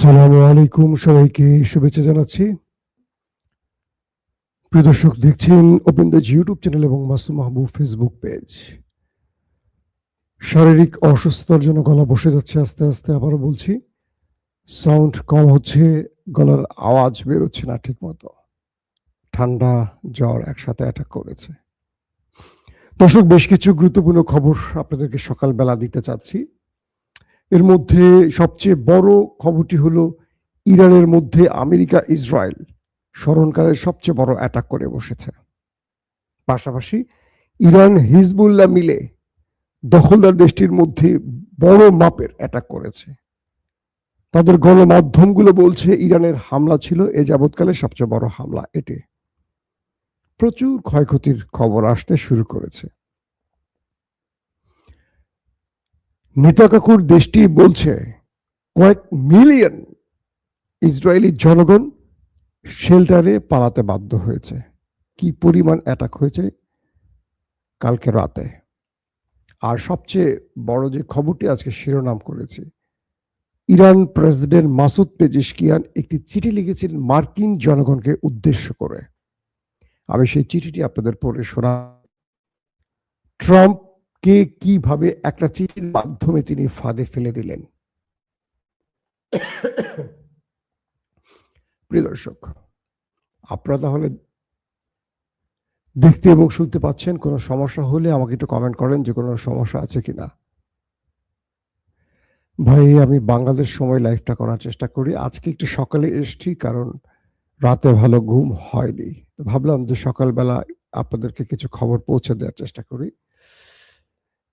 আসসালামু আলাইকুম, সবাইকে শুভেচ্ছা জানাচ্ছি। প্রিয় দর্শক, দেখছেন ওপেন দ্য ইউটিউব চ্যানেল এবং মাসুম মাহবুব ফেসবুক পেজ। শারীরিক অসুস্থতার জন্য গলা বসে যাচ্ছে আস্তে আস্তে, আবারও বলছি, সাউন্ড কম হচ্ছে, গলার আওয়াজ বেরোচ্ছে না ঠিক মতো। ঠান্ডা জ্বর একসাথে অ্যাটাক করেছে। দর্শক, বেশ কিছু গুরুত্বপূর্ণ খবর আপনাদেরকে সকালবেলা দিতে চাচ্ছি। এর মধ্যে সবচেয়ে বড় খবরটি হলো ইরানের মধ্যে আমেরিকা ইসরায়েল স্মরণকালের সবচেয়ে বড় অ্যাটাক করে বসেছে। পাশাপাশি ইরান হিজবুল্লাহ মিলে দখলদার দেশটির মধ্যে বড় মাপের অ্যাটাক করেছে। তাদের গণমাধ্যমগুলো বলছে ইরানের হামলা ছিল এ যাবৎকালে সবচেয়ে বড় হামলা এটি। প্রচুর ক্ষয়ক্ষতির খবর আসতে শুরু করেছে। নেতাকাকুর দেশটি বলছে কয়েক মিলিয়ন ইসরায়েলি জনগণ শেল্টারে পালাতে বাধ্য হয়েছে। কি পরিমাণ অ্যাটাক হয়েছে কালকে রাতে। আর সবচেয়ে বড় যে খবরটি আজকে শিরোনাম করেছি, ইরান প্রেসিডেন্ট মাসুদ পেজেশকিয়ান একটি চিঠি লিখেছেন মার্কিন জনগণকে উদ্দেশ্য করে। আমি সেই চিঠিটি আপনাদের পড়ে শোনা। ট্রাম্পকে কিভাবে একটা চিঠির মাধ্যমে তিনি ফাঁদে ফেলে দিলেন। প্রিয় দর্শক, আপনারা তাহলে দেখতে এবং শুনতে পাচ্ছেন। কোনো সমস্যা হলে আমাকে একটু কমেন্ট করেন যে কোনো সমস্যা আছে কিনা। ভাই, আমি বাংলাদেশ সময় লাইভটা করার চেষ্টা করি। আজকে একটু সকালে এসছি কারণ রাতে ভালো ঘুম হয়নি। ভাবলাম যে সকালবেলা আপনাদেরকে কিছু খবর পৌঁছে দেওয়ার চেষ্টা করি।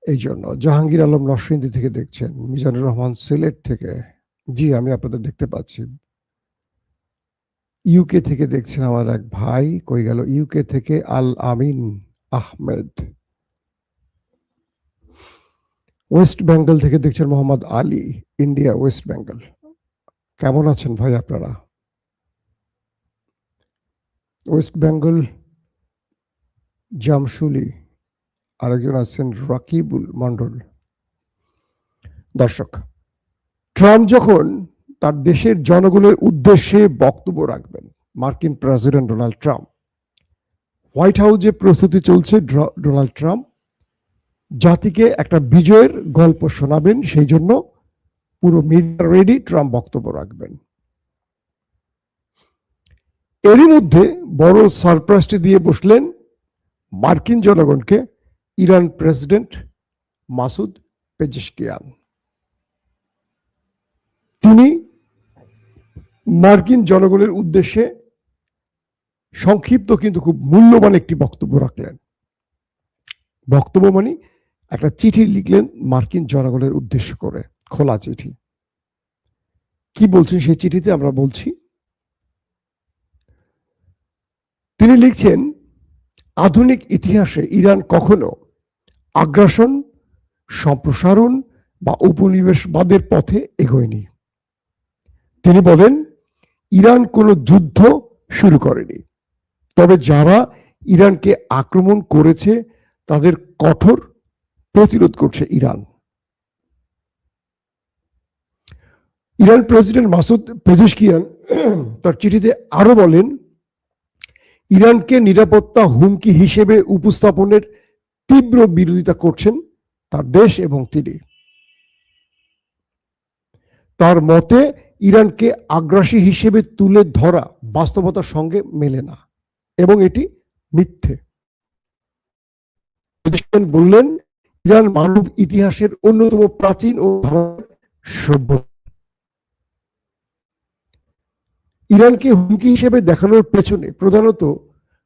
এই জন্য জাহাঙ্গীর আলম নরসিংদী থেকে দেখছেন, মিজানুর রহমান সিলেট থেকে, জি আমি আপনাদের দেখতে পাচ্ছি। ইউকে থেকে দেখছেন আমার এক ভাই, কই গেল, ইউকে থেকে আল আমিন আহমেদ। ওয়েস্ট বেঙ্গল থেকে দেখছেন মোহাম্মদ আলী, ইন্ডিয়া, ওয়েস্ট বেঙ্গল। কেমন আছেন ভাই আপনারা? ওয়েস্ট বেঙ্গল জামশুলি, আরেকজন আছেন রাকিবুল মন্ডল। দর্শক, ট্রাম্প যখন তার দেশের জনগণের উদ্দেশ্যে বক্তব্য রাখবেন, মার্কিন প্রেসিডেন্ট ডোনাল্ড ট্রাম্প, হোয়াইট হাউসে প্রস্তুতি চলছে ডোনাল্ড ট্রাম্প জাতিকে একটা বিজয়ের গল্প শোনাবেন, সেই জন্য পুরো মিডিয়া রেডি, ট্রাম্প বক্তব্য রাখবেন। এরই মধ্যে বড় সারপ্রাইজটি দিয়ে বসলেন মার্কিন জনগণকে ইরান প্রেসিডেন্ট মাসুদ পেজেশকিয়ান। তিনি মার্কিন জনগণের উদ্দেশ্যে সংক্ষিপ্ত কিন্তু খুব মূল্যবান একটি বক্তব্য রাখলেন। বক্তব্য মানে একটা চিঠি লিখলেন মার্কিন জনগণের উদ্দেশ্য করে, খোলা চিঠি। কি বলছেন সেই চিঠিতে আমরা বলছি। তিনি লিখছেন, আধুনিক ইতিহাসে ইরান কখনো আগ্রাসন, সম্প্রসারণ বা উপনিবেশবাদের পথে এগোয়নি। তিনি বলেন, ইরান কোনো যুদ্ধ শুরু করেনি, তবে যারা ইরানকে আক্রমণ করেছে তাদের কঠোর প্রতিরোধ করছে Iran. Iran president Masoud Pezeshkian তার চিঠিতে আরো বলেন, ইরানকে নিরাপত্তা হুমকি হিসেবে উপস্থাপনের তীব্র বিরোধিতা করছেন তার দেশ এবং তিনি। তার মতে ইরানকে আগ্রাসী হিসেবে তুলে ধরা বাস্তবতার সঙ্গে মেলে না এবং এটি মিথ্যে। বললেন, ইরান মানব ইতিহাসের অন্যতম প্রাচীন ও সভ্যতা। ইরানকে হুমকি হিসেবে দেখানোর পেছনে প্রধানত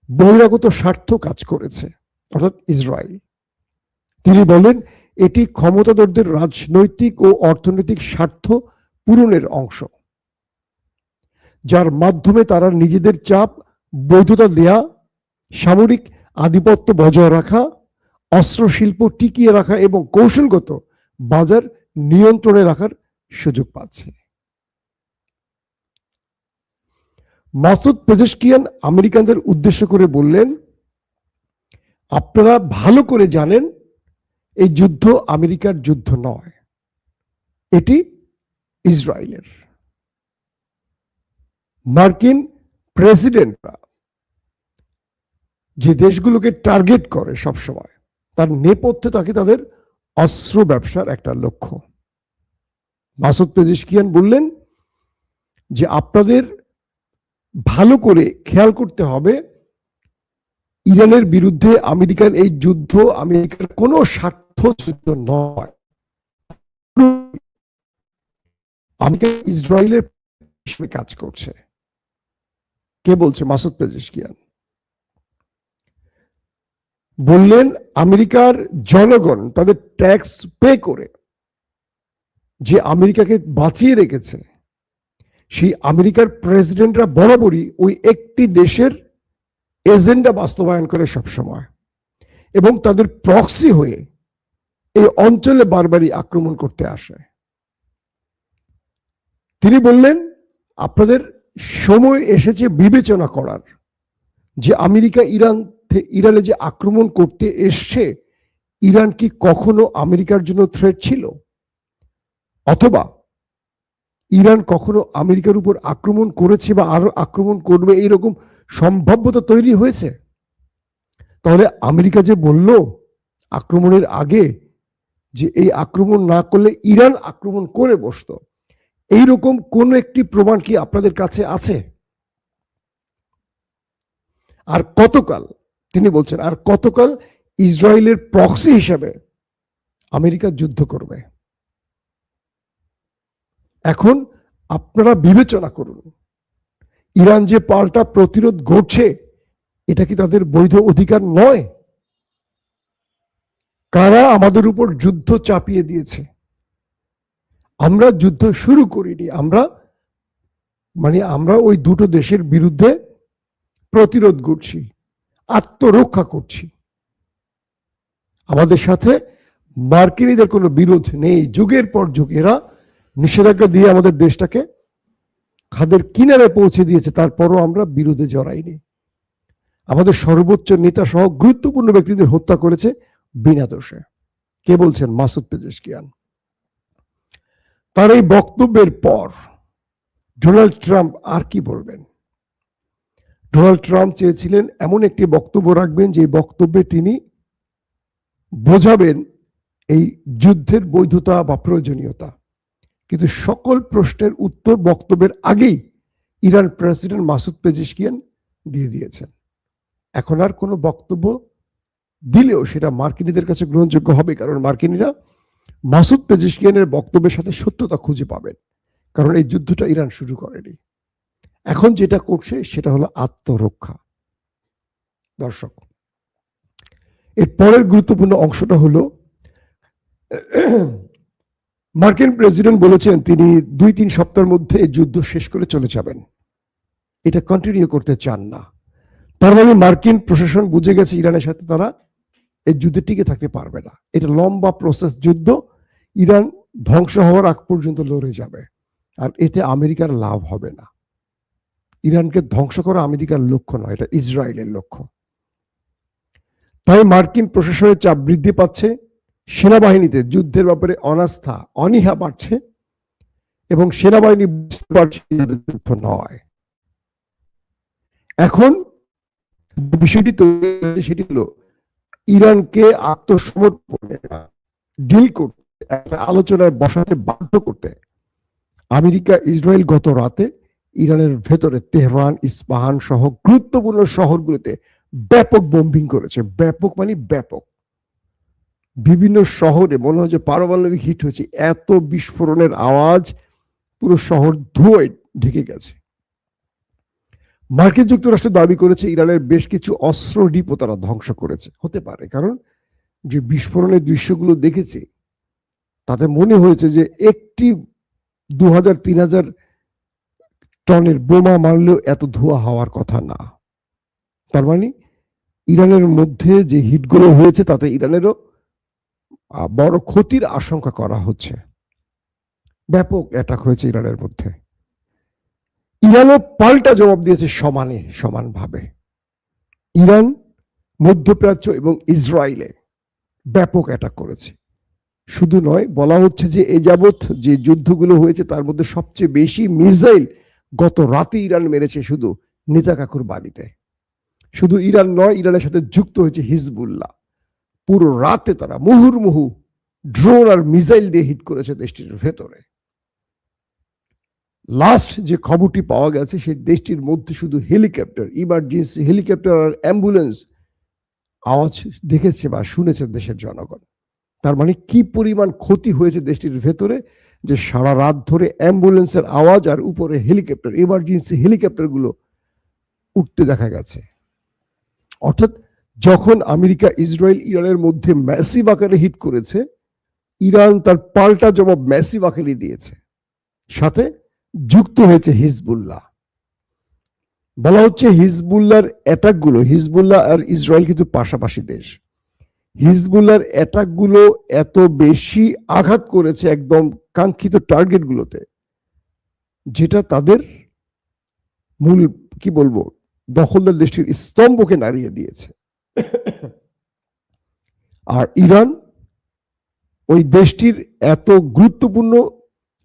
বহিরাগত স্বার্থ কাজ করেছে, অর্থাৎ ইসরায়েল। তিনি বলেন, এটি ক্ষমতাধরদের রাজনৈতিক ও অর্থনৈতিক স্বার্থ পূরণের অংশ, যার মাধ্যমে তারা নিজেদের চাপ বৈধতা দেয়া, সামরিক আধিপত্য বজায় রাখা, অস্ত্র শিল্প টিকিয়ে রাখা এবং কৌশলগত বাজার নিয়ন্ত্রণে রাখার সুযোগ পাচ্ছে। মাসুদ পেজেশকিয়ান আমেরিকানদের উদ্দেশ্য করে বললেন, আপনারা ভালো করে জানেন এই যুদ্ধ আমেরিকার যুদ্ধ নয়, এটি ইসরায়েলের। মার্কিন প্রেসিডেন্টরা যে দেশগুলোকে টার্গেট করে সবসময়, তার নেপথ্যে থাকে তাদের অস্ত্র ব্যবসার একটা লক্ষ্য। মাসুদ পেজেশকিয়ান বললেন যে আপনাদের ভালো করে খেয়াল করতে হবে, ইরানের বিরুদ্ধে আমেরিকার এই যুদ্ধ আমেরিকার কোনো স্বার্থ যুদ্ধ নয়। আমেরিকা ইসরায়েলের কাজ করছে। কে বলছে? মাসুদ পেজেশকিয়ান বললেন আমেরিকার জনগণ তাদের ট্যাক্স পে করে যে আমেরিকাকে বাঁচিয়ে রেখেছে, সেই আমেরিকার প্রেসিডেন্টরা বরাবরই ওই একটি দেশের এজেন্ডা বাস্তবায়ন করে সবসময়, এবং তাদের প্রক্সি হয়ে এই অঞ্চলে বারবারই আক্রমণ করতে আসে। তিনি বললেন আপনাদের সময় এসেছে বিবেচনা করার যে আমেরিকা ইরানে যে আক্রমণ করতে এসছে, ইরান কি কখনো আমেরিকার জন্য থ্রেট ছিল, অথবা ইরান কখনো আমেরিকার উপর আক্রমণ করেছে বা আরো আক্রমণ করবে এইরকম সম্ভাব্যতা তৈরি হয়েছে? তাহলে আমেরিকা যে বলল আক্রমণের আগে যে এই আক্রমণ না করলে ইরান আক্রমণ করে বসতো, এইরকম কোন একটি প্রমাণ কি আপনাদের কাছে আছে? আর কতকাল, তিনি বলছেন, আর কতকাল ইসরায়েলের প্রক্সি হিসেবে আমেরিকা যুদ্ধ করবে? এখন আপনারা বিবেচনা করুন, ইরান যে পাল্টা প্রতিরোধ গড়ছে, এটা কি তাদের বৈধ অধিকার নয়? কারা আমাদের উপর যুদ্ধ চাপিয়ে দিয়েছে? আমরা যুদ্ধ শুরু করিনি, আমরা ওই দুটো দেশের বিরুদ্ধে প্রতিরোধ করছি, আত্মরক্ষা করছি। আমাদের সাথে মার্কিনীদের কোনো বিরোধ নেই। যুগের পর যুগ এরা নিষেধাজ্ঞা দিয়ে আমাদের দেশটাকে খাদের কিনারে পৌঁছে দিয়েছে, তারপরও আমরা বিরোধে জড়াইনি। আমাদের সর্বোচ্চ নেতা সহ গুরুত্বপূর্ণ ব্যক্তিদের হত্যা করেছে বিনা দোষে। কে বলছেন? Masoud Pezeshkian. তার এই বক্তব্যের পর ডোনাল্ড ট্রাম্প আর কি বলবেন? ডোনাল্ড ট্রাম্প চেয়েছিলেন এমন একটি বক্তব্য রাখবেন যে বক্তব্যে তিনি বোঝাবেন এই যুদ্ধের বৈধতা বা প্রয়োজনীয়তা, কিন্তু সকল প্রশ্নের উত্তর বক্তব্যের আগেই ইরান প্রেসিডেন্ট মাসুদ পেজেশকিয়ান দিয়ে দিয়েছেন। এখন আর কোনো বক্তব্য দিলেও সেটা মার্কিনীদের কাছে গ্রহণযোগ্য হবে, কারণ মার্কিনীরা মাসুদ পেজেশকিয়ানের বক্তব্যের সাথে সত্যতা খুঁজে পাবেন, কারণ এই যুদ্ধটা ইরান শুরু করেনি। এখন যেটা করছে সেটা হলো আত্মরক্ষা। দর্শক, এর পরের গুরুত্বপূর্ণ অংশটা হলো মার্কিন প্রেসিডেন্ট বলেছেন তিনি 2-3 সপ্তাহের মধ্যে এই যুদ্ধ শেষ করে চলে যাবেন, এটা কন্টিনিউ করতে চান না। তার মানে মার্কিন প্রশাসন বুঝে গেছে ইরানের সাথে তারা এই যুদ্ধে টিকে থাকতে পারবে না। এটা লম্বা প্রসেস যুদ্ধ, ইরান ধ্বংস হওয়ার আগ পর্যন্ত লড়ে যাবে, আর এতে আমেরিকার লাভ হবে না। ইরানকে ধ্বংস করা আমেরিকার লক্ষ্য নয়, এটা ইসরায়েলের লক্ষ্য। তাই মার্কিন প্রশাসনের চাপ বৃদ্ধি পাচ্ছে, সেনাবাহিনীতে যুদ্ধের ব্যাপারে অনাস্থা অনীহা বাড়ছে, এবং সেনাবাহিনী বুঝতে পারছে যুদ্ধ নয়। এখন বিষয়টি তৈরি হয়েছে সেটি হলো ইরানকে আত্মসমর্পণে ডিল করতে, একটা আলোচনায় বসাতে বাধ্য করতে আমেরিকা ইসরায়েল গত রাতে ইরানের ভেতরে তেহরান, ইস্পাহান সহ গুরুত্বপূর্ণ শহরগুলোতে ব্যাপক বোম্বিং করেছে। ব্যাপক মানে ব্যাপক। বিভিন্ন শহরে মনে হয় যে পারমাণবিক হিট হয়েছে, এত বিস্ফোরণের আওয়াজ, পুরো শহর ধুয়োয় ঢেকে গেছে। মার্কিন যুক্তরাষ্ট্র দাবি করেছে ইরানের বেশ কিছু অস্ত্র ডিপো তারা ধ্বংস করেছে। হতে পারে, কারণ যে বিস্ফোরণের দৃশ্যগুলো দেখেছে তাতে মনে হয়েছে যে একটি 2000-3000 টনের বোমা মারলেও এত ধোঁয়া হওয়ার কথা না। তার মানে ইরানের মধ্যে যে হিটগুলো হয়েছে তাতে ইরানেরও বড় ক্ষতির আশঙ্কা করা হচ্ছে। ব্যাপক অ্যাটাক হয়েছে ইরানের মধ্যে। ইরানও পাল্টা জবাব দিয়েছে সমানভাবে। ইরান মধ্যপ্রাচ্য এবং ইসরায়েলে ব্যাপক অ্যাটাক করেছে। শুধু নয়, বলা হচ্ছে যে এ যাবৎ যে যুদ্ধগুলো হয়েছে তার মধ্যে সবচেয়ে বেশি মিসাইল গত রাতে ইরান মেরেছে শুধু নেতা কাকুর বাড়িতে। শুধু ইরান নয়, ইরানের সাথে যুক্ত হয়েছে হিজবুল্লাহ। পুরো রাতে তারা মুহুর্মুহু ড্রোন আর মিসাইল দিয়ে হিট করেছে দেশটির ভেতরে। লাস্ট যে খবরটি পাওয়া গেছে, সেই দেশটির মধ্যে শুধু হেলিকপ্টার, ইমার্জেন্সি হেলিকপ্টার আর অ্যাম্বুলেন্স আওয়াজ দেখেছে বা শুনেছে দেশের জনগণ। তার মানে কি পরিমাণ ক্ষতি হয়েছে দেশটির ভেতরে, যে সারা রাত ধরে অ্যাম্বুলেন্সের আওয়াজ আর উপরে হেলিকপ্টার, ইমার্জেন্সি হেলিকপ্টার গুলো উঠতে দেখা গেছে। অর্থাৎ যখন আমেরিকা ইসরায়েল ইরানের মধ্যে ম্যাসিভ আকারে হিট করেছে, ইরান তার পাল্টা জবাব ম্যাসিভ আকারে দিয়েছে। সাথে যুক্ত হয়েছে হিজবুল্লাহ। বলা হচ্ছে হিজবুল্লাহর অ্যাটাকগুলো, হিজবুল্লাহ আর ইসরায়েল কিন্তু পাশাপাশি দেশ, হিজবুল্লাহর অ্যাটাকগুলো এত বেশি আঘাত করেছে একদম কাঙ্ক্ষিত টার্গেটগুলোতে, যেটা তাদের মূল কি বলবো দখলদার দেশটির স্তম্ভকে নাড়িয়ে দিয়েছে। আর ইরান ওই দেশটির এত গুরুত্বপূর্ণ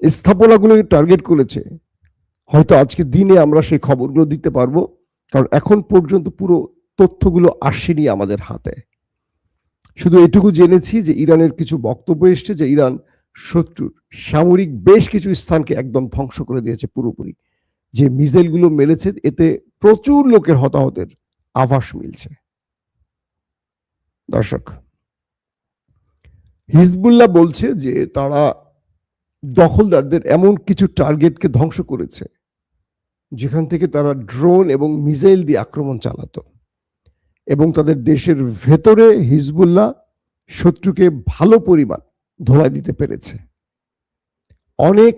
স্থাপনাগুলোকে টার্গেট করেছে। হয়তো আজকে দিনে আমরা সেই খবরগুলো দিতে পারবো, কারণ এখন পর্যন্ত পুরো তথ্যগুলো আসেনি আমাদের হাতে। শুধু এটুকু জেনেছি যে ইরানের কিছু বক্তব্য এসছে যে ইরান শত্রুর সামরিক বেশ কিছু স্থানকে একদম ধ্বংস করে দিয়েছে পুরোপুরি। যে মিসাইলগুলো মেরেছে এতে প্রচুর লোকের হতাহতের আভাস মিলছে। দর্শক, হিজবুল্লাহ বলছে যে তারা দখলদারদের এমন কিছু টার্গেটকে ধ্বংস করেছে যেখান থেকে তারা ড্রোন এবং মিসাইল দিয়ে আক্রমণ চালাতো, এবং তাদের দেশের ভেতরে হিজবুল্লাহ শত্রুকে ভালো পরিমাণ ধোলাই দিতে পেরেছে। অনেক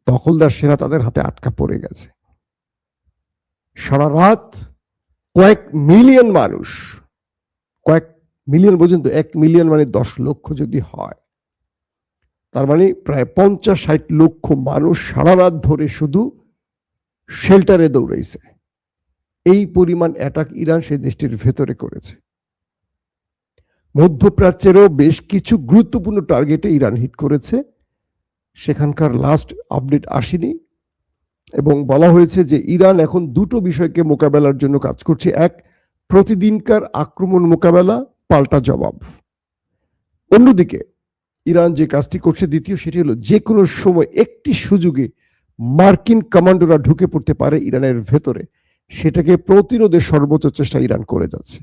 দখলদার সেনা তাদের হাতে আটকা পড়ে গেছে। সারা রাত কয়েক মিলিয়ন মানুষ, কয়েক মিলিয়ন পর্যন্ত, 1 মিলিয়ন মানে 10 লক্ষ যদি হয়, তার মানে প্রায় 50-60 লক্ষ মানুষ সারা রাত ধরে শুধু শেল্টারে দৌড়াইছে। এই পরিমাণ অ্যাটাক ইরান সেই দেশটির ভেতরে করেছে। মধ্যপ্রাচ্যেরও বেশ কিছু গুরুত্বপূর্ণ টার্গেটে ইরান হিট করেছে, সেখানকার লাস্ট আপডেট আসেনি। এবং বলা হয়েছে যে ইরান এখন দুটো বিষয়কে মোকাবেলার জন্য কাজ করছে। এক, প্রতিদিনকার আক্রমণ মোকাবেলা, পাল্টা জবাব। অন্যদিকে ইরান যে কাজটি করছে দ্বিতীয়, সেটি হলো যে কোনো সময় একটি সুযোগে মার্কিন কমান্ডোরা ঢুকে পড়তে পারে ইরানের ভেতরে, সেটাকে প্রতিরোধের সর্বোচ্চ চেষ্টা ইরান করে যাচ্ছে।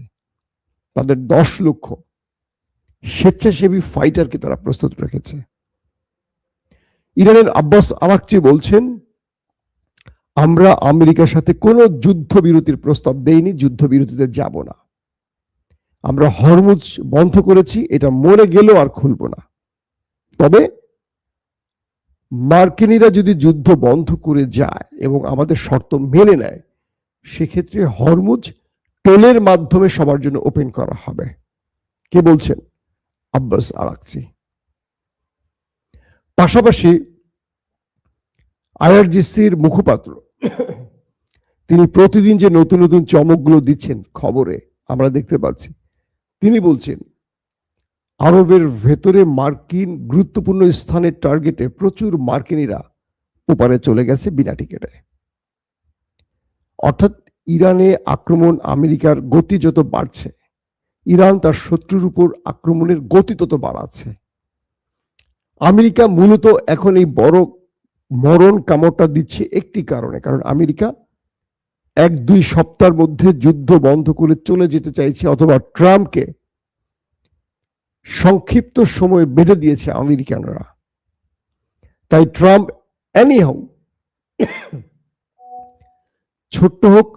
তাদের 10 লক্ষ স্বেচ্ছাসেবী ফাইটারকে তারা প্রস্তুত রেখেছে। ইরানের আব্বাস আরাকচি বলছেন, আমরা আমেরিকার সাথে কোনো যুদ্ধবিরতির প্রস্তাব দেইনি, যুদ্ধবিরতিতে যাব না। আমরা হরমুজ বন্ধ করেছি, এটা মরে গেলেও আর খুলব না। তবে মার্কিনীরা যদি যুদ্ধ বন্ধ করে যায় এবং আমাদের শর্ত মেনে নেয়, সেক্ষেত্রে হরমুজ টোলের মাধ্যমে সবার জন্য ওপেন করা হবে। কে বলছেন? Abbas Araghchi. পাশাপাশি আইআরজিসির মুখপাত্র, তিনি প্রতিদিন যে নতুন নতুন চমকগুলো দিচ্ছেন খবরে আমরা দেখতে পাচ্ছি, তিনি বলছেন আরবের ভেতরে মার্কিন গুরুত্বপূর্ণ স্থানের টার্গেটে প্রচুর মার্কিনীরা ওপারে চলে গেছে বিনা টিকেটে। অর্থাৎ ইরানে আক্রমণ, আমেরিকার গতি যত বাড়ছে, ইরান তার শত্রুর উপর আক্রমণের গতি তত বাড়াচ্ছে। আমেরিকা মূলত এখন এই বড় মরণ কামড়টা দিচ্ছে একটি কারণে, কারণ আমেরিকা 1-2 সপ্তাহের মধ্যে যুদ্ধ বন্ধ করে চলে যেতে চাইছে, অথবা ট্রাম্পকে সংক্ষিপ্ত সময় বেঁধে দিয়েছে আমেরিকানরা। তাই ট্রাম্প এনিহাউ ছোট্ট হোক,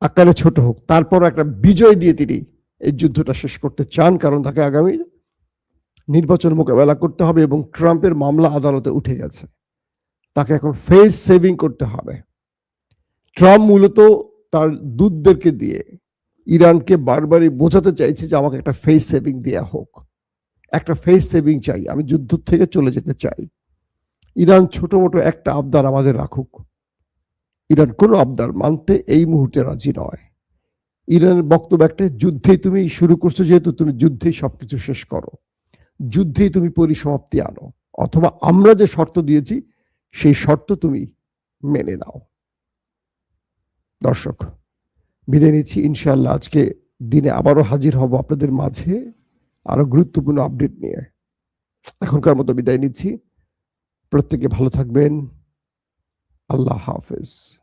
আকারে ছোট হোক, তারপর একটা বিজয় দিয়ে তিনি এই যুদ্ধটা শেষ করতে চান, কারণ তাকে আগামী নির্বাচন মোকাবেলা করতে হবে এবং ট্রাম্পের মামলা আদালতে উঠে গেছে। তাকে এখন ফেস সেভিং করতে হবে। ট্রাম্প মূলত তার দূতদেরকে দিয়ে ইরানকে বারবারই বোঝাতে চাইছে যে আমাকে একটা ফেস সেভিং দেয়া হোক, একটা ফেস সেভিং চাই, আমি যুদ্ধ থেকে চলে যেতে চাই। ইরান ছোট মোটো একটা আবদার আমাদের রাখুক। ইরান কোনো আবদার মানতে এই মুহূর্তে রাজি নয়। ইরানের বক্তব্য একটা, যুদ্ধেই তুমি শুরু করছো, যেহেতু তুমি যুদ্ধেই সবকিছু শেষ করো, যুদ্ধেই তুমি পরিসমাপ্তি আনো, অথবা আমরা যে শর্ত দিয়েছি সেই শর্ত তুমি মেনে নাও। দর্শক, বিদায় নিচ্ছি। ইনশাআল্লাহ আজকে দিনে আবারও হাজির হব আপনাদের মাঝে আরো গুরুত্বপূর্ণ আপডেট নিয়ে। এখনকার মতো বিদায় নিচ্ছি। প্রত্যেকে ভালো থাকবেন। আল্লাহ হাফেজ।